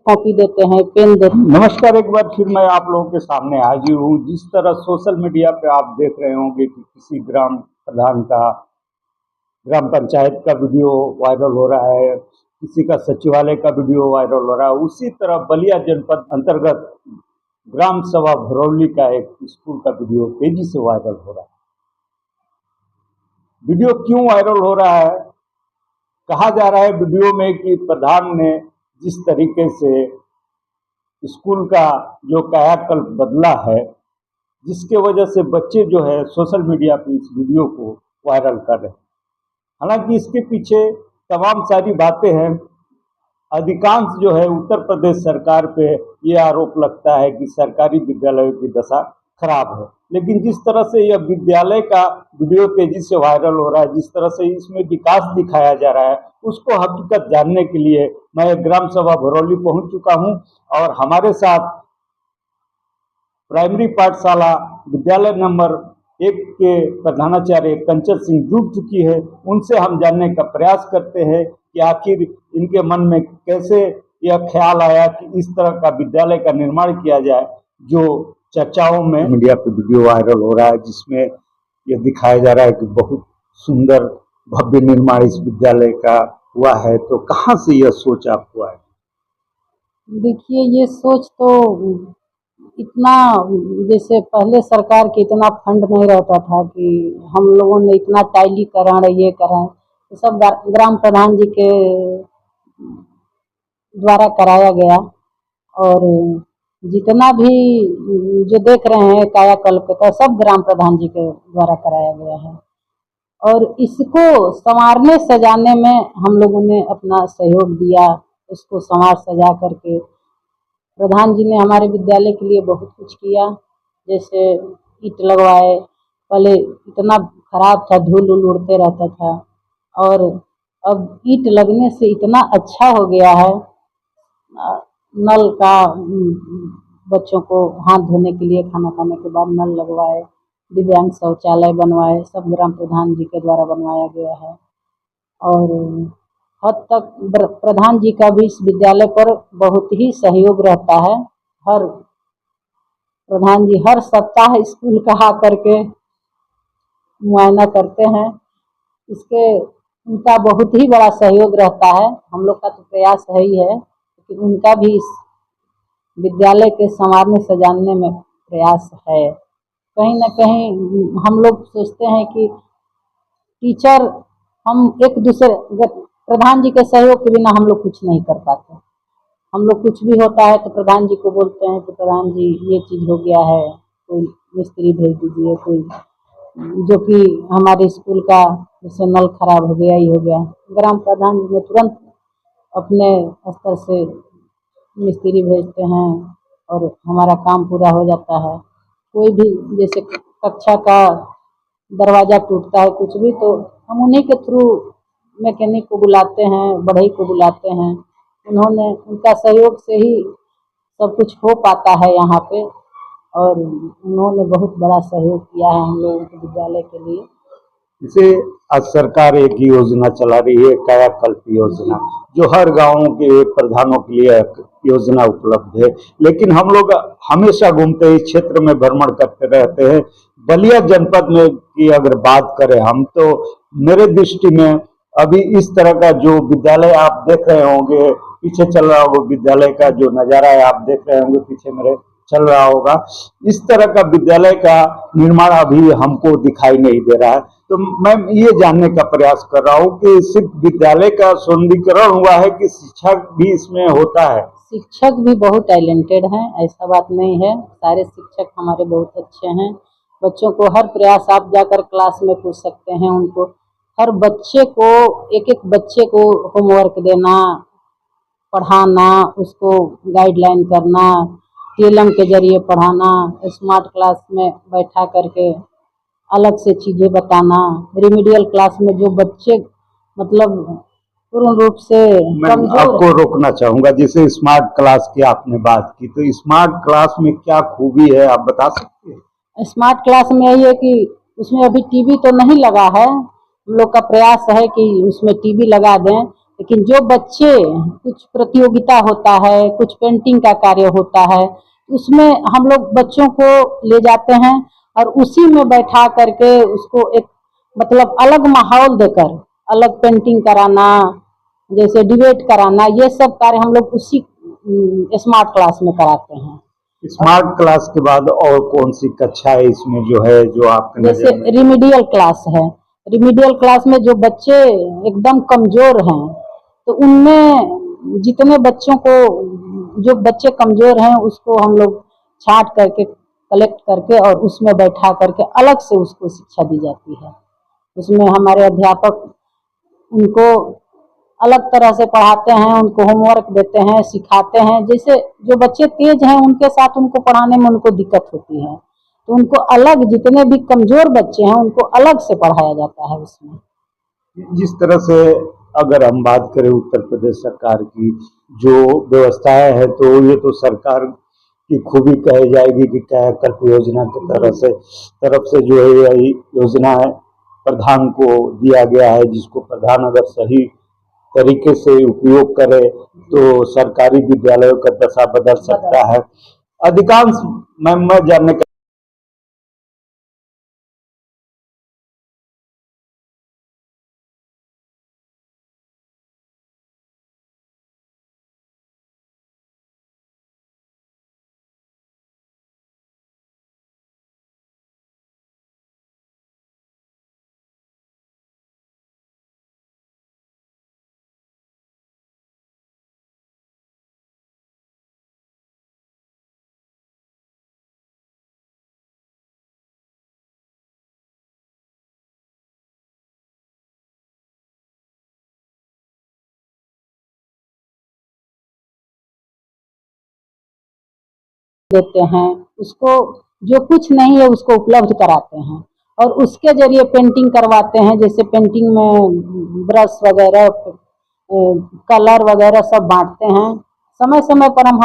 Copy देते हैं, pen देते हैं। नमस्कार, एक बार फिर मैं आप लोगों के सामने हाजिर हूँ। जिस तरह सोशल मीडिया पे आप देख रहे होंगे कि किसी ग्राम प्रधान का, ग्राम पंचायत का वीडियो वायरल हो रहा है, किसी का सचिवालय का वीडियो वायरल हो रहा है, उसी तरह बलिया जनपद अंतर्गत ग्राम सभा भरौली का एक स्कूल का वीडियो तेजी से वायरल हो रहा है। वीडियो क्यों वायरल हो रहा है? कहा जा रहा है वीडियो में कि प्रधान ने जिस तरीके से स्कूल का जो कायाकल्प बदला है, जिसके वजह से बच्चे जो है सोशल मीडिया पर इस वीडियो को वायरल कर रहे हैं। हालांकि इसके पीछे तमाम सारी बातें हैं। अधिकांश जो है उत्तर प्रदेश सरकार पे ये आरोप लगता है कि सरकारी विद्यालयों की दशा खराब है, लेकिन जिस तरह से यह विद्यालय का वीडियो तेजी से वायरल हो रहा है, जिस तरह से इसमें विकास दिखाया जा रहा है, उसको हकीकत जानने के लिए मैं ग्राम सभा भरौली पहुंच चुका हूं और हमारे साथ प्राइमरी पाठशाला विद्यालय नंबर 1 के प्रधानाचार्य कंचन सिंह जुड़ चुकी है। उनसे हम जानने का प्रयास करते हैं कि आखिर इनके मन में कैसे यह ख्याल आया कि इस तरह का विद्यालय का निर्माण किया जाए, जो चर्चाओं में मीडिया पे वीडियो वायरल हो रहा है, जिसमें यह दिखाया जा रहा है कि बहुत सुंदर भव्य निर्माण इस विद्यालय का हुआ है। तो कहाँ से यह सोच आपको आया? देखिए, ये सोच तो इतना, जैसे पहले सरकार के इतना फंड नहीं रहता था कि हम लोगों ने इतना टाइलीकरण ये कराएं, तो सब ग्राम प्रधान जी के द्वारा कराया गया। और जितना भी जो देख रहे हैं कायाकल्प का, सब ग्राम प्रधान जी के द्वारा कराया गया है। और इसको संवारने सजाने में हम लोगों ने अपना सहयोग दिया। इसको संवार सजा करके प्रधान जी ने हमारे विद्यालय के लिए बहुत कुछ किया, जैसे ईंट लगवाए। पहले इतना खराब था, धूल उल उड़ते रहता था, और अब ईंट लगने से इतना अच्छा हो गया है। नल का बच्चों को हाथ धोने के लिए खाना खाने के बाद नल लगवाए, दिव्यांग शौचालय बनवाए, सब ग्राम प्रधान जी के द्वारा बनवाया गया है। और हद तक प्रधान जी का भी इस विद्यालय पर बहुत ही सहयोग रहता है। हर प्रधान जी हर सप्ताह स्कूल का आ करके मुआयना करते हैं। इसके उनका बहुत ही बड़ा सहयोग रहता है। हम लोग का तो प्रयास है ही है कि उनका भी इस विद्यालय के संवारने सजाने में प्रयास है। कहीं ना कहीं हम लोग सोचते हैं कि टीचर, हम एक दूसरे, प्रधान जी के सहयोग के बिना हम लोग कुछ नहीं कर पाते। हम लोग कुछ भी होता है तो प्रधान जी को बोलते हैं कि प्रधान जी ये चीज़ हो गया है, कोई मिस्त्री भेज दीजिए, कोई जो कि हमारे स्कूल का जैसे नल खराब हो गया, ये हो गया, ग्राम प्रधान जी ने तुरंत अपने स्तर से मिस्त्री भेजते हैं और हमारा काम पूरा हो जाता है। कोई भी जैसे कक्षा का दरवाज़ा टूटता है कुछ भी, तो हम उन्हीं के थ्रू मैकेनिक को बुलाते हैं, बढ़ई को बुलाते हैं। उनका सहयोग से ही सब कुछ हो पाता है यहाँ पे, और उन्होंने बहुत बड़ा सहयोग किया है हम लोगों के विद्यालय के लिए। इसे आज सरकार एक योजना चला रही है, कायाकल्प योजना, जो हर गांवों के प्रधानों के लिए योजना उपलब्ध है। लेकिन हम लोग हमेशा घूमते हैं, इस क्षेत्र में भ्रमण करते रहते हैं। बलिया जनपद में की अगर बात करें हम, तो मेरे दृष्टि में अभी इस तरह का जो विद्यालय आप देख रहे होंगे, पीछे चल रहा होगा विद्यालय का जो नजारा है, आप देख रहे होंगे पीछे मेरे चल रहा होगा, इस तरह का विद्यालय का निर्माण अभी हमको दिखाई नहीं दे रहा है। तो मैं ये जानने का प्रयास कर रहा हूँ कि सिर्फ विद्यालय का सौंदर्यीकरण हुआ है कि शिक्षक भी इसमें होता है? शिक्षक भी बहुत टैलेंटेड हैं, ऐसा बात नहीं है। सारे शिक्षक हमारे बहुत अच्छे हैं। बच्चों को हर प्रयास, आप जाकर क्लास में पूछ सकते हैं उनको, हर बच्चे को, एक एक बच्चे को होमवर्क देना, पढ़ाना, उसको गाइडलाइन करना, टीएलएम के जरिए पढ़ाना, स्मार्ट क्लास में बैठा करके अलग से चीज़ें बताना, रेमिडियल क्लास में जो बच्चे मतलब पूर्ण रूप से मैं आपको रोकना चाहूंगा। जैसे स्मार्ट क्लास की आपने बात की, तो स्मार्ट क्लास में क्या खूबी है, आप बता सकते हैं? स्मार्ट क्लास में यही है कि उसमें अभी टीवी तो नहीं लगा है। हम लोग का प्रयास है कि उसमें टीवी लगा दें, लेकिन जो बच्चे कुछ प्रतियोगिता होता है, कुछ पेंटिंग का कार्य होता है, उसमें हम लोग बच्चों को ले जाते हैं और उसी में बैठा करके उसको एक मतलब अलग माहौल देकर अलग पेंटिंग कराना, जैसे डिबेट कराना, ये सब कार्य हम लोग उसी स्मार्ट क्लास में कराते हैं। स्मार्ट क्लास के बाद और कौन सी कक्षा है इसमें जो है जो आपके जैसे नजर में? रिमीडियल क्लास है, रिमीडियल क्लास में जो बच्चे एकदम कमजोर हैं, तो उनमें जितने बच्चों को जो बच्चे कमजोर हैं उसको हम लोग छांट करके कलेक्ट करके और उसमें बैठा करके अलग से उसको शिक्षा दी जाती है। उसमें हमारे अध्यापक उनको अलग तरह से पढ़ाते हैं, उनको होमवर्क देते हैं, सिखाते हैं। जैसे जो बच्चे तेज हैं उनके साथ उनको पढ़ाने में उनको दिक्कत होती है, तो उनको अलग, जितने भी कमजोर बच्चे हैं उनको अलग से पढ़ाया जाता है उसमें। जिस तरह से अगर हम बात करें उत्तर प्रदेश सरकार की जो व्यवस्थाएं है, तो ये तो सरकार की खूबी कही जाएगी कि कायाकल्प योजना की तरफ से जो है यही योजना है प्रधान को दिया गया है, जिसको प्रधान अगर सही तरीके से उपयोग करे तो सरकारी विद्यालयों का दशा बदल सकता है। अधिकांश मैं जानने देते हैं उसको, जो कुछ नहीं है उसको उपलब्ध कराते हैं और उसके जरिए पेंटिंग करवाते हैं। जैसे पेंटिंग में ब्रश वगैरह, कलर वगैरह सब बांटते हैं। समय समय पर हम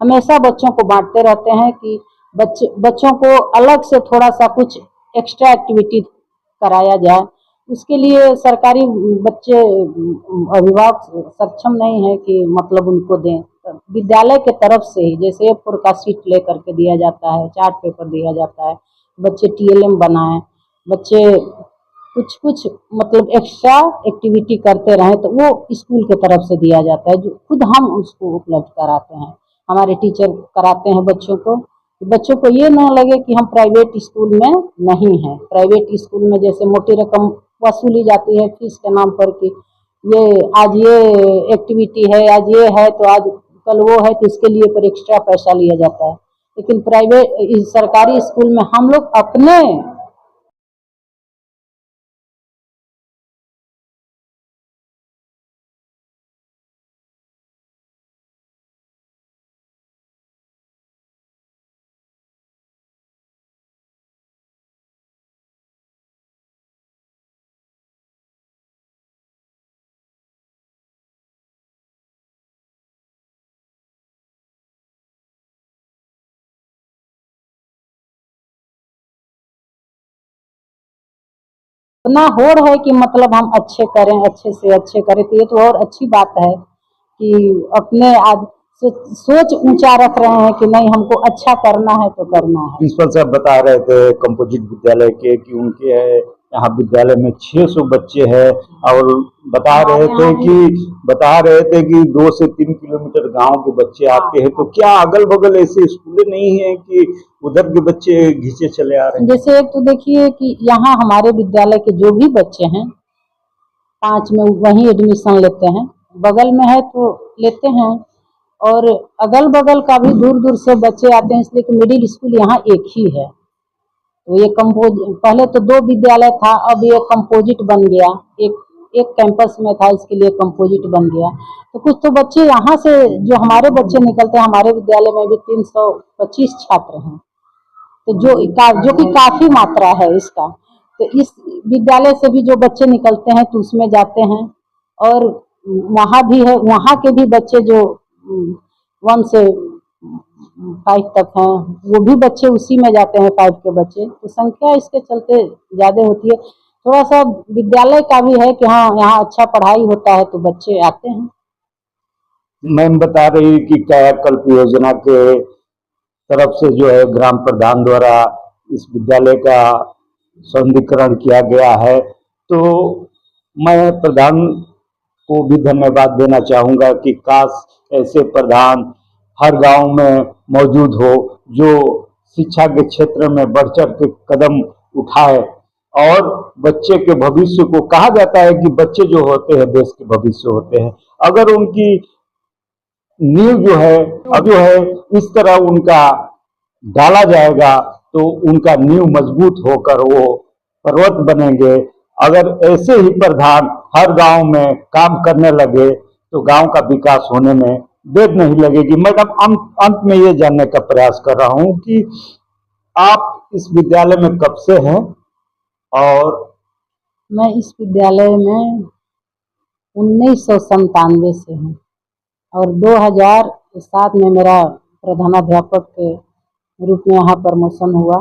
हमेशा बच्चों को बांटते रहते हैं कि बच्चों को अलग से थोड़ा सा कुछ एक्स्ट्रा एक्टिविटी कराया जाए। उसके लिए सरकारी बच्चे अभिभावक सक्षम नहीं है कि मतलब उनको दें। विद्यालय के तरफ से ही जैसे A4 का शीट ले करके दिया जाता है, चार्ट पेपर दिया जाता है, बच्चे TLM बनाएं, बच्चे कुछ कुछ मतलब एक्स्ट्रा एक्टिविटी करते रहें, तो वो स्कूल के तरफ से दिया जाता है, जो खुद हम उसको उपलब्ध कराते हैं। हमारे टीचर कराते हैं बच्चों को। बच्चों को ये ना लगे कि हम प्राइवेट स्कूल में नहीं हैं। प्राइवेट स्कूल में जैसे मोटी रकम वसूली जाती है फीस के नाम पर कि ये आज ये एक्टिविटी है, आज ये है तो आज कल वो है, तो इसके लिए पर एक्स्ट्रा पैसा लिया जाता है। लेकिन प्राइवेट सरकारी स्कूल में हम लोग अपने इतना होड़ है कि मतलब हम अच्छे करें, अच्छे से अच्छे करें, तो ये तो और अच्छी बात है कि अपने आज सोच ऊंचा रख रहे हैं कि नहीं हमको अच्छा करना है तो करना है। प्रिंसिपल साहब बता रहे थे कंपोजिट विद्यालय के कि उनके यहाँ विद्यालय में 600 बच्चे हैं और बता रहे थे कि 2 से 3 किलोमीटर गांव के बच्चे आते हैं, तो क्या अगल बगल ऐसे स्कूलें नहीं है कि उधर के बच्चे घिंचे चले आ रहे हैं? जैसे एक तो देखिए कि यहाँ हमारे विद्यालय के जो भी बच्चे हैं 5 में वहीं एडमिशन लेते हैं, बगल में है तो लेते हैं, और अगल बगल का भी दूर दूर से बच्चे आते हैं, इसलिए कि मिडिल स्कूल यहाँ एक ही है। तो ये पहले तो 2 विद्यालय था, अब ये कंपोजिट बन गया, एक कैंपस में था, इसके लिए कंपोजिट बन गया। तो कुछ तो बच्चे यहाँ से जो हमारे बच्चे निकलते हैं, हमारे विद्यालय में भी 325 छात्र हैं, तो जो कि काफी मात्रा है इसका। तो इस विद्यालय से भी जो बच्चे निकलते हैं तो उसमें जाते हैं, और वहाँ भी है, वहाँ के भी बच्चे जो 1 से 5 तक हैं, वो भी बच्चे उसी में जाते हैं, 5 के बच्चे। तो संख्या इसके चलते ज्यादा होती है। थोड़ा सा विद्यालय का भी है कि हाँ यहाँ अच्छा पढ़ाई होता है तो बच्चे आते हैं। मैम बता रही कि कायाकल्प योजना के तरफ से जो है ग्राम प्रधान द्वारा इस विद्यालय का सौंदर्यीकरण किया गया है, तो मैं प्रधान को भी धन्यवाद देना चाहूँगा कि काश ऐसे प्रधान हर गांव में मौजूद हो, जो शिक्षा के क्षेत्र में बढ़ चढ़ के कदम उठाए और बच्चे के भविष्य को, कहा जाता है कि बच्चे जो होते हैं देश के भविष्य होते हैं, अगर उनकी नींव जो है अब जो है इस तरह उनका डाला जाएगा तो उनका नींव मजबूत होकर वो पर्वत बनेंगे। अगर ऐसे ही प्रधान हर गांव में काम करने लगे तो गांव का विकास होने में देर नहीं लगेगी। मैडम अंत में ये जानने का प्रयास कर रहा हूं कि आप इस विद्यालय में कब से हैं? और मैं इस विद्यालय में 1997 से हूँ और 2007 में मेरा प्रधानाध्यापक के रूप में यहाँ प्रमोशन हुआ,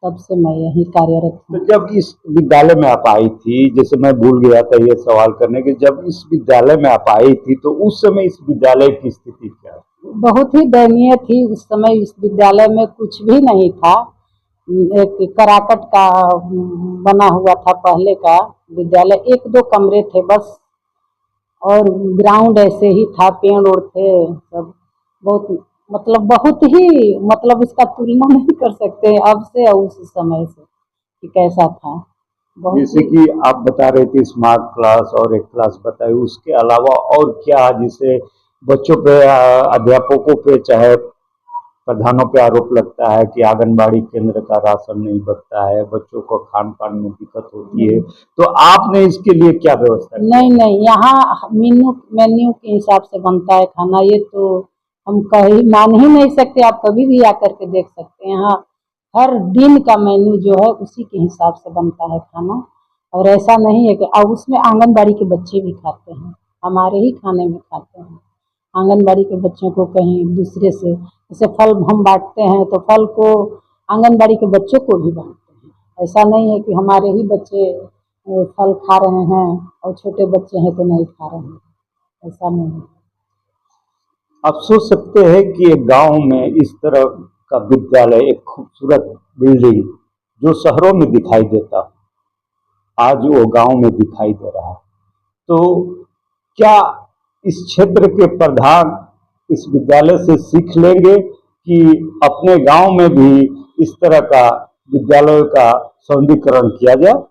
तब से मैं यहीं कार्यरत हूँ। तो जब इस विद्यालय में आप आई थी, जैसे मैं भूल गया था ये सवाल करने के, जब इस विद्यालय में आप आई थी तो उस समय इस विद्यालय की स्थिति क्या थी? बहुत ही दयनीय थी। उस समय इस विद्यालय में कुछ भी नहीं था। एक कराकट का बना हुआ था पहले का विद्यालय, 1-2 कमरे थे बस, और ग्राउंड ऐसे ही था, पेड़ ओड़ थे सब। बहुत ही इसका तुलना नहीं कर सकते अब से और उस समय से कि कैसा था। जैसे कि आप बता रहे थे स्मार्ट क्लास और एक क्लास बताई, उसके अलावा और क्या जिसे बच्चों पे, अध्यापकों पे, चाहे प्रधानों पे आरोप लगता है कि आंगनबाड़ी केंद्र का राशन नहीं बनता है, बच्चों को खान पान में दिक्कत होती है, तो आपने इसके लिए क्या व्यवस्था की? नहीं, यहाँ मेन्यू के हिसाब से बनता है खाना। ये तो हम कहीं मान ही नहीं सकते, आप कभी भी आकर के देख सकते हैं। यहाँ हर दिन का मेन्यू जो है उसी के हिसाब से बनता है खाना, और ऐसा नहीं है कि और उसमें आंगनबाड़ी के बच्चे भी खाते हैं, हमारे ही खाने में खाते हैं। आंगनबाड़ी के बच्चों को कहीं दूसरे से, जैसे फल हम बांटते हैं तो फल को आंगनबाड़ी के बच्चों को भी बांटते हैं। ऐसा नहीं है कि हमारे ही बच्चे फल खा रहे हैं और छोटे बच्चे हैं तो नहीं खा रहे हैं, ऐसा नहीं है। आप सोच सकते हैं कि एक गांव में इस तरह का विद्यालय, एक खूबसूरत बिल्डिंग जो शहरों में दिखाई देता, आज वो गांव में दिखाई दे रहा है। तो क्या इस क्षेत्र के प्रधान इस विद्यालय से सीख लेंगे कि अपने गांव में भी इस तरह का विद्यालय का सौंदर्यीकरण किया जाए?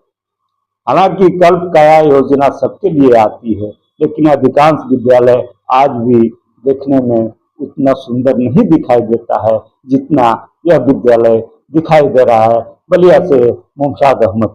हालांकि कल्प काया योजना सबके लिए आती है, लेकिन अधिकांश विद्यालय आज भी देखने में उतना सुंदर नहीं दिखाई देता है जितना यह विद्यालय दिखाई दे रहा है। बलिया से मुमताज अहमद।